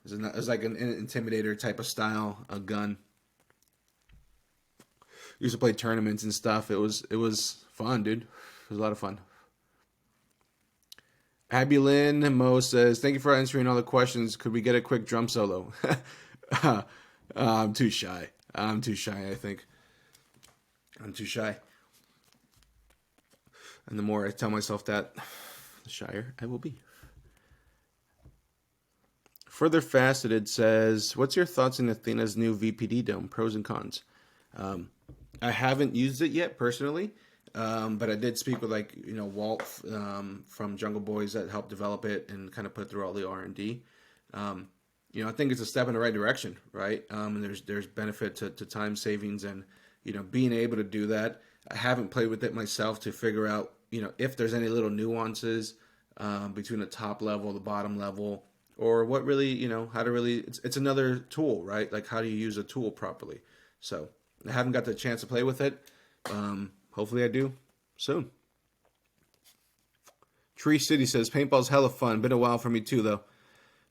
S1: It was like an Intimidator type of style, a gun. Used to play tournaments and stuff. It was fun, dude. It was a lot of fun. Abby Lynn Mo says, "Thank you for answering all the questions. Could we get a quick drum solo?" I'm too shy. I think. I'm too shy. And the more I tell myself that, the shyer I will be. Further Faceted says, "What's your thoughts on Athena's new VPD dome? Pros and cons." I haven't used it yet personally, but I did speak with Walt from Jungle Boys that helped develop it and kind of put through all the R&D. I think it's a step in the right direction, right? And there's benefit to time savings and being able to do that. I haven't played with it myself to figure out if there's any little nuances between the top level, the bottom level, or what really how to really. It's another tool, right? Like how do you use a tool properly? So. I haven't got the chance to play with it. Hopefully I do soon. Tree City says, "Paintball's hella fun. Been a while for me too, though."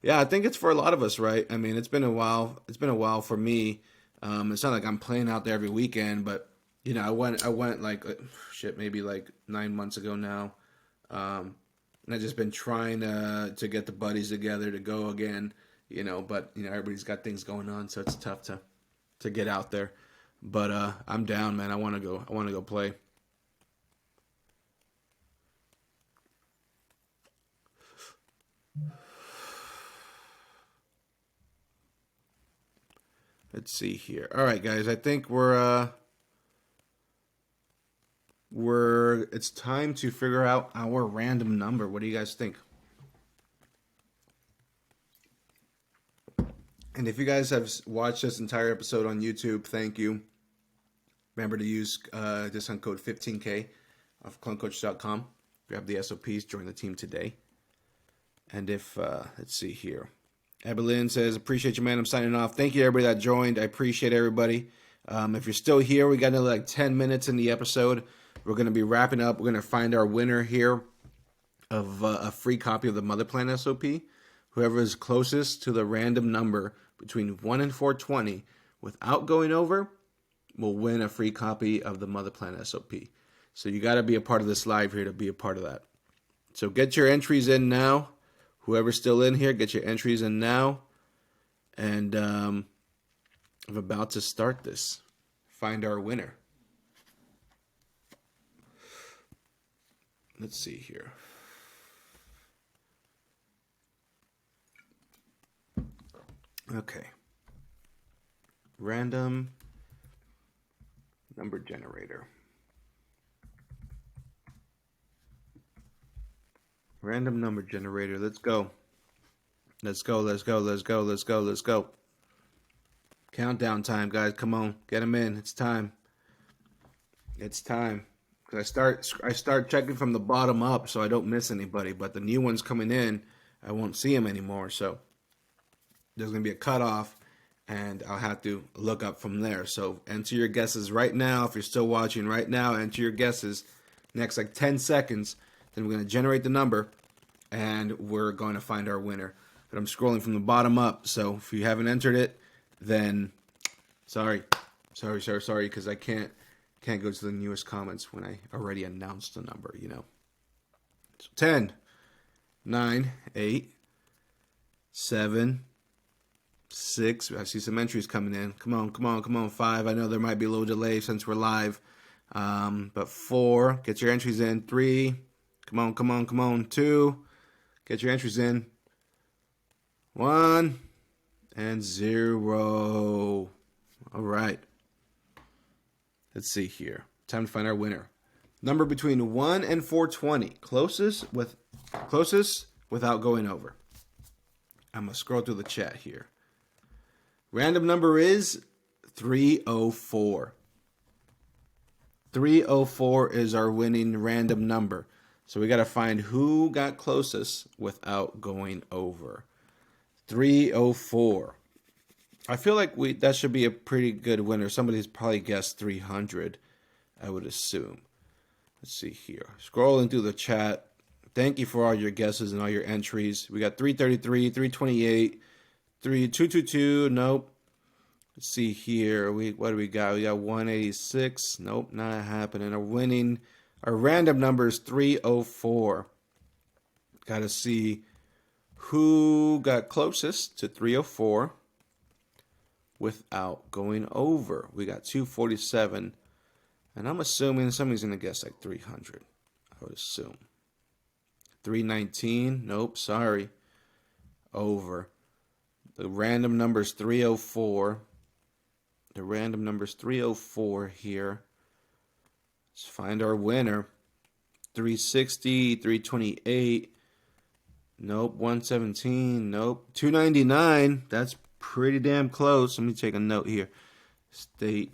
S1: Yeah, I think it's for a lot of us, right? I mean, it's been a while. It's been a while for me. It's not like I'm playing out there every weekend, but I went like maybe like 9 months ago now. And I've just been trying to get the buddies together to go again. But everybody's got things going on, so it's tough to get out there. But I'm down, man. I want to go play. Let's see here. All right, guys. I think it's time to figure out our random number. What do you guys think? And if you guys have watched this entire episode on YouTube, thank you. Remember to use discount code 15K off clonecoach.com. Grab the SOPs, join the team today. And if, let's see here. Evelyn says, "Appreciate you, man. I'm signing off." Thank you, everybody that joined. I appreciate everybody. If you're still here, we got another like 10 minutes in the episode. We're going to be wrapping up. We're going to find our winner here of a free copy of the Mother Plan SOP. Whoever is closest to the random number between 1 and 420 without going over will win a free copy of the Mother Plan SOP. So you got to be a part of this live here to be a part of that. So get your entries in now. Whoever's still in here, get your entries in now. And I'm about to start this. Find our winner. Let's see here. Okay. Random number generator. Random number generator. Let's go. Let's go, let's go, let's go, let's go, let's go. Countdown time, guys. Come on, get them in. It's time. It's time. Because I start checking from the bottom up so I don't miss anybody. But the new ones coming in, I won't see them anymore. So there's going to be a cutoff, and I'll have to look up from there. So enter your guesses right now. If you're still watching right now, enter your guesses. Next, like 10 seconds, then we're going to generate the number, and we're going to find our winner. But I'm scrolling from the bottom up, so if you haven't entered it, then sorry, because I can't go to the newest comments when I already announced the number, you know. So 10, 9, 8, 7, 6. I see some entries coming in. Come on. 5. I know there might be a little delay since we're live. But 4. Get your entries in. 3. Come on. 2. Get your entries in. 1. And 0. All right. Let's see here. Time to find our winner. Number between 1 and 420. Closest without going over. I'm going to scroll through the chat here. Random number is 304. 304 is our winning random number. So we got to find who got closest without going over. 304. I feel like that should be a pretty good winner. Somebody's probably guessed 300, I would assume. Let's see here. Scrolling through the chat. Thank you for all your guesses and all your entries. We got 333, 328, 222. Nope. Let's see here. What do we got? We got 186. Nope, not happening. Our random number is 304. Got to see who got closest to 304 without going over. We got 247. And I'm assuming somebody's going to guess like 300. I would assume. 319. Nope, sorry. Over. The random number is 304. The random number is 304 here. Let's find our winner. 360, 328. Nope, 117. Nope. 299. That's pretty damn close. Let me take a note here. Stateside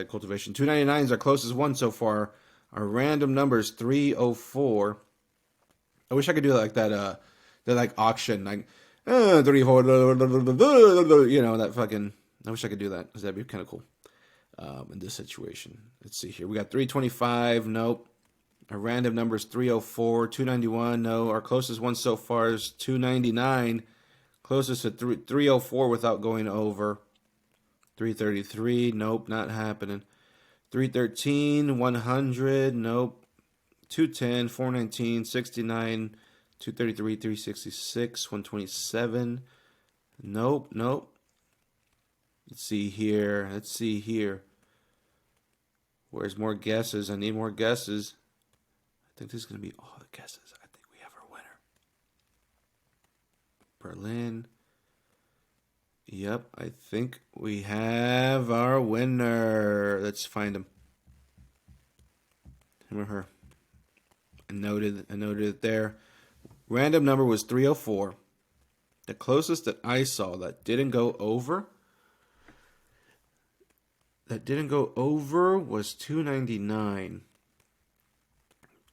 S1: cultivation. 299 is our closest one so far. Our random number is 304. I wish I could do like that like auction, like 34, you know, that fucking. I wish I could do that because that'd be kind of cool. In this situation, let's see here. We got 325. Nope. Our random number is 304. 291. No. Our closest one so far is 299. Closest to 304 without going over. 333. Nope, not happening. 313. 100. Nope. 210. 419. 69. 233. 366. 127. Nope. Let's see here. Where's more guesses? I need more guesses. I think this is going to be all the guesses. I think we have our winner. Berlin. Yep, I think we have our winner. Let's find him. Him or her. I noted it there. Random number was 304. The closest that I saw that didn't go over was 299.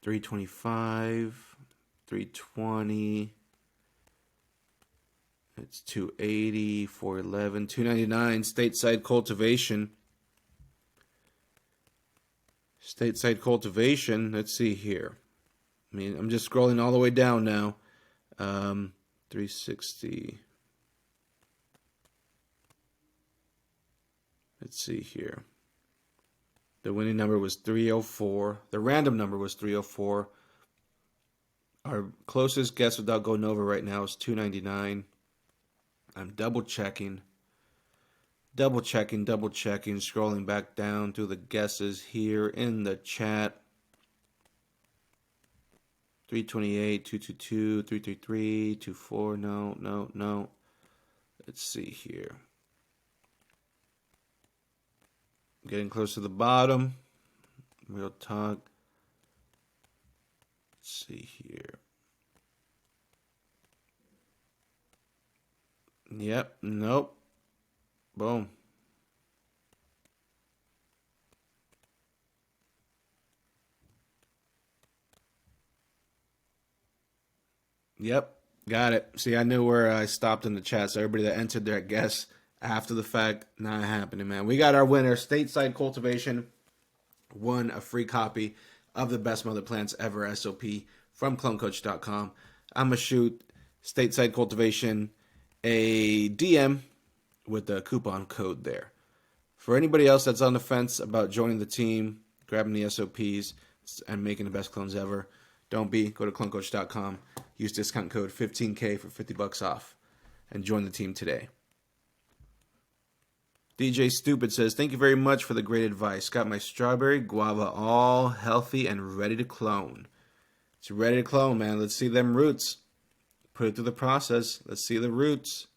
S1: 325, 320, it's 280, 411, 299, stateside cultivation. Stateside cultivation, let's see here. I mean, I'm just scrolling all the way down now. 360. Let's see here. The winning number was 304. The random number was 304. Our closest guess without going over right now is 299. I'm double checking, scrolling back down through the guesses here in the chat. 328, 222, 333, 24. No. Let's see here. Getting close to the bottom. Real talk. Let's see here. Yep. Nope. Boom. Yep. Got it. See, I knew where I stopped in the chat. So everybody that entered their guess after the fact, not happening, man. We got our winner. Stateside Cultivation won a free copy of the Best Mother Plants Ever SOP from clonecoach.com. I'm going to shoot Stateside Cultivation a DM with the coupon code there. For anybody else that's on the fence about joining the team, grabbing the SOPs, and making the best clones ever, don't be. Go to clonecoach.com. Use discount code 15K for $50 off and join the team today. DJ Stupid says, thank you very much for the great advice. Got my strawberry guava all healthy and ready to clone. It's ready to clone, man. Let's see them roots. Put it through the process. Let's see the roots.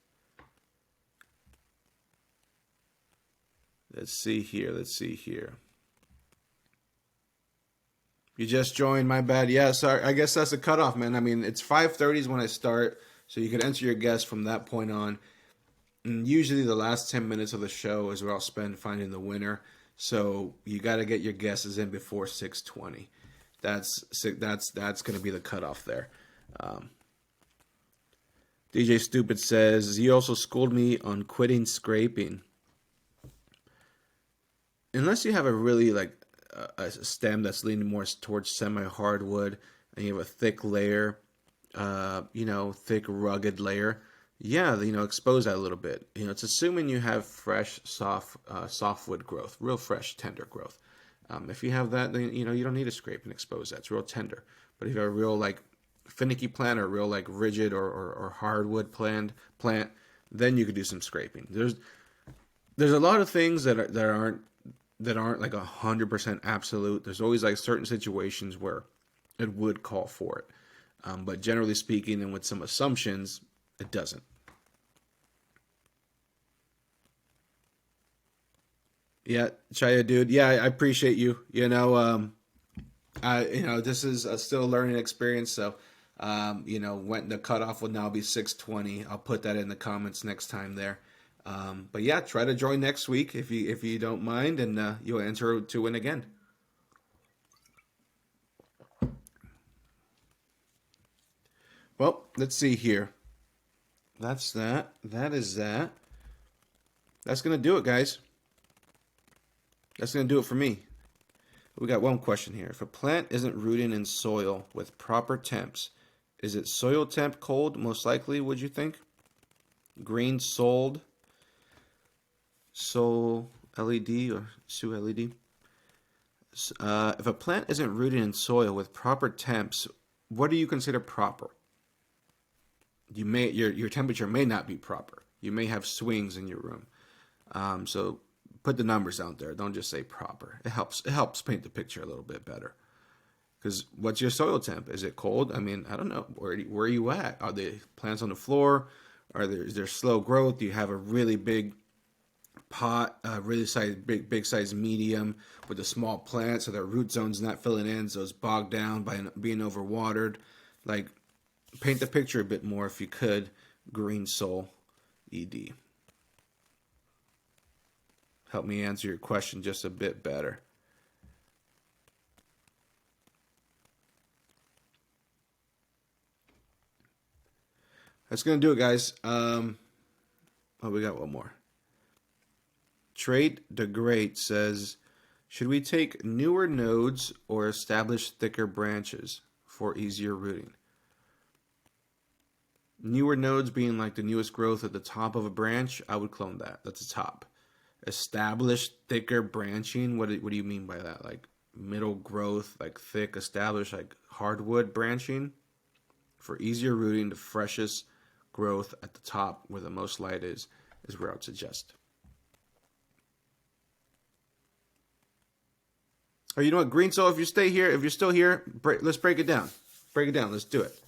S1: Let's see here. Let's see here. You just joined, my bad. Yeah, sorry. I guess that's the cutoff, man. I mean, it's 5:30 is when I start, so you can enter your guess from that point on. And usually the last 10 minutes of the show is where I'll spend finding the winner. So you got to get your guesses in before 6:20. That's going to be the cutoff there. DJ Stupid says, you also schooled me on quitting scraping. Unless you have a really a stem that's leaning more towards semi-hardwood and you have a thick layer, thick rugged layer, yeah, expose that a little bit. It's assuming you have fresh, softwood growth, real fresh, tender growth. If you have that, then, you don't need to scrape and expose that. It's real tender. But if you have a real, finicky plant or real, rigid or hardwood plant, then you could do some scraping. There's a lot of things that aren't 100% absolute. There's always certain situations where it would call for it. But generally speaking, and with some assumptions, it doesn't. Yeah, Chaya dude. Yeah, I appreciate you. This is still a learning experience. So, when the cutoff will now be 6:20. I'll put that in the comments next time there. But yeah, try to join next week if you don't mind, and you'll enter to win again. Well, let's see here. That's that. That is that. That's gonna do it, guys. That's gonna do it for me. We got one question here. If a plant isn't rooting in soil with proper temps, is it soil temp cold? Most likely, would you think? Green sold. Sol LED or Sue LED. If a plant isn't rooted in soil with proper temps, what do you consider proper? Your temperature may not be proper. You may have swings in your room. So put the numbers out there. Don't just say proper. It helps paint the picture a little bit better. Because what's your soil temp? Is it cold? I mean, I don't know. Where are you at? Are the plants on the floor? Is there slow growth? Do you have a really big pot, big size medium with a small plant, so their root zone's not filling in, so it's bogged down by being overwatered? Paint the picture a bit more if you could. Green Soul ED. Help me answer your question just a bit better. That's gonna do it, guys. We got one more. Trade the Great says, should we take newer nodes or establish thicker branches for easier rooting? Newer nodes being the newest growth at the top of a branch, I would clone that. That's the top. Established thicker branching, what do you mean by that? Middle growth, thick, established, hardwood branching? For easier rooting, the freshest growth at the top where the most light is where I would suggest. Or you know what, Green Soul, if you're still here, let's break it down. Break it down. Let's do it.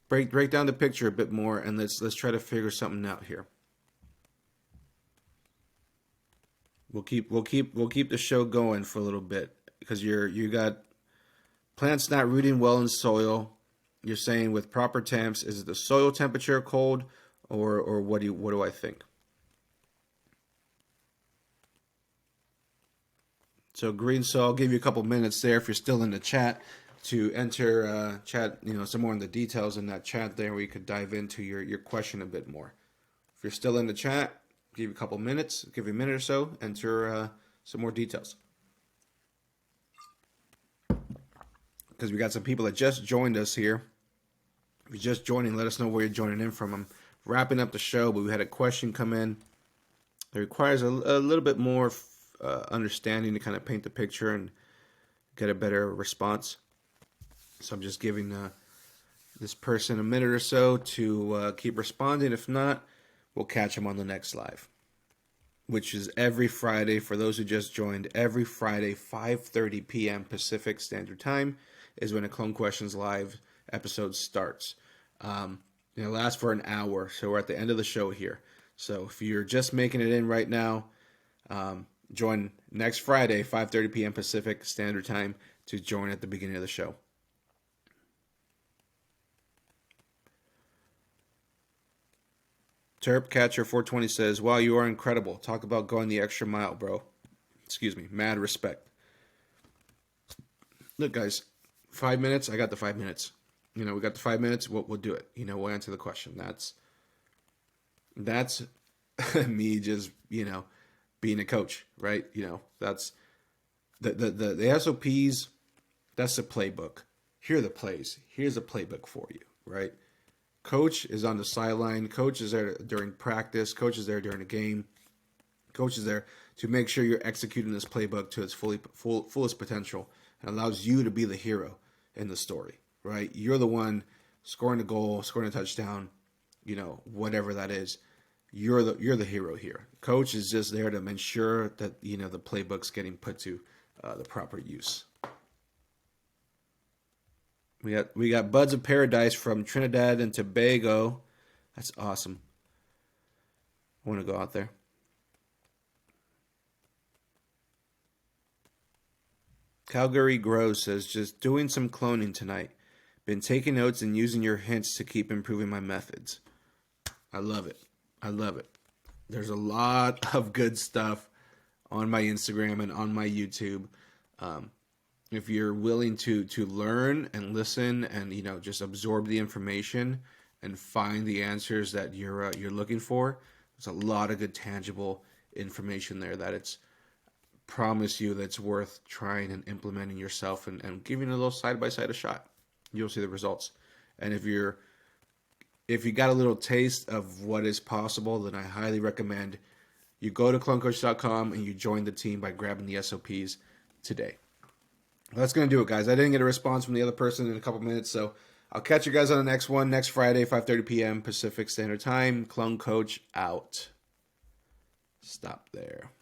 S1: Break down the picture a bit more, and let's try to figure something out here. We'll keep the show going for a little bit because you got Plants not rooting well in soil. You're saying with proper temps, is it the soil temperature cold, or what do I think? So green soil, I'll give you a couple minutes there if you're still in the chat to enter chat, some more in the details in that chat there where you could dive into your question a bit more. If you're still in the chat, give you a couple minutes, give you a minute or so, enter some more details. Because we got some people that just joined us here. If you're just joining, let us know where you're joining in from. I'm wrapping up the show, but we had a question come in. It requires a little bit more understanding to kind of paint the picture and get a better response. So I'm just giving this person a minute or so to keep responding. If not, we'll catch them on the next live, which is every Friday. For those who just joined, every Friday, 5:30 p.m. Pacific Standard Time is when a Clone Questions Live episode starts. It lasts for an hour, so we're at the end of the show here. So if you're just making it in right now, join next Friday, 5:30 p.m. Pacific Standard Time to join at the beginning of the show. Terpcatcher420 says, wow, you are incredible. Talk about going the extra mile, bro. Excuse me. Mad respect. Look, guys, 5 minutes. I got the 5 minutes. We got the 5 minutes. We'll do it. We'll answer the question. That's me just, being a coach, right? That's the SOPs. That's the playbook. Here are the plays. Here's a playbook for you, right? Coach is on the sideline. Coach is there during practice. Coach is there during the game. Coach is there to make sure you're executing this playbook to its fullest potential, and allows you to be the hero in the story, right? You're the one scoring a goal, scoring a touchdown, whatever that is. You're the hero here. Coach is just there to ensure that the playbook's getting put to the proper use. We got Buds of Paradise from Trinidad and Tobago. That's awesome. I want to go out there. Calgary Grows says, just doing some cloning tonight. Been taking notes and using your hints to keep improving my methods. I love it. I love it. There's a lot of good stuff on my Instagram and on my YouTube. If you're willing to learn and listen and just absorb the information and find the answers that you're looking for, there's a lot of good tangible information there that it's promise you that's worth trying and implementing yourself and giving a little side by side a shot. You'll see the results. And if you got a little taste of what is possible, then I highly recommend you go to clonecoach.com and you join the team by grabbing the SOPs today. That's going to do it, guys. I didn't get a response from the other person in a couple minutes, so I'll catch you guys on the next one, next Friday, 5:30 p.m. Pacific Standard Time. Clone Coach out. Stop there.